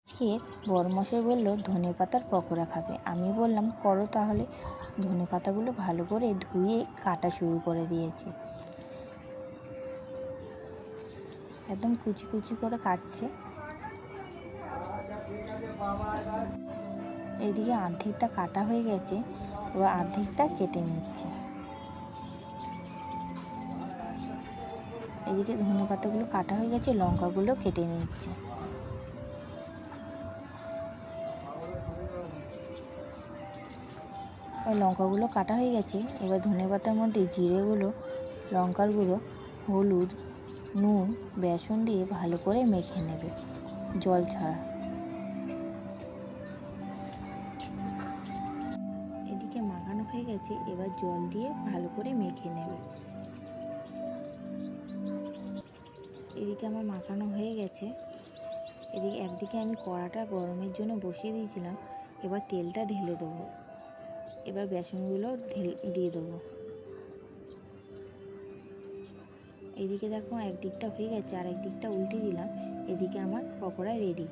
আজকে বড়মশাই বলল ধনেপাতার পকোড়া খাবে। আমি বললাম করো তাহলে। ধনেপাতাগুলো ভালো করে ধুয়ে কাটা শুরু করে দিয়েছে। একদম কুচি কুচি করে কাটছে। এইদিকে অর্ধেকটা কাটা হয়ে গেছে, এবার অর্ধেকটা কেটে নিচ্ছে। এদিকে ধনেপাতাগুলো কাটা হয়ে গেছে, লঙ্কাগুলো কেটে নিচ্ছে। লঙ্কাগুলো কাটা হয়ে গেছে, এবার ধনেপাতার মধ্যে জিরে গুঁড়ো, লঙ্কার গুঁড়ো, হলুদ, নুন, বেসন দিয়ে ভালো করে মেখে নেবে, জল ছাড়া। এদিকে মাখানো হয়ে গেছে, এবার জল দিয়ে ভালো করে মেখে নেবে। এদিকে আমার মাখানো হয়ে গেছে। এদিকে একদিকে আমি কড়াটা গরমের জন্য বসিয়ে দিয়েছিলাম, এবার তেলটা ঢেলে দেবো। এবার বেসনগুলো দিয়ে দেবো। এদিকে দেখো একদিকটা হয়ে গেছে, আর একদিকটা উল্টে দিলাম। এদিকে আমার পকোড়া রেডি।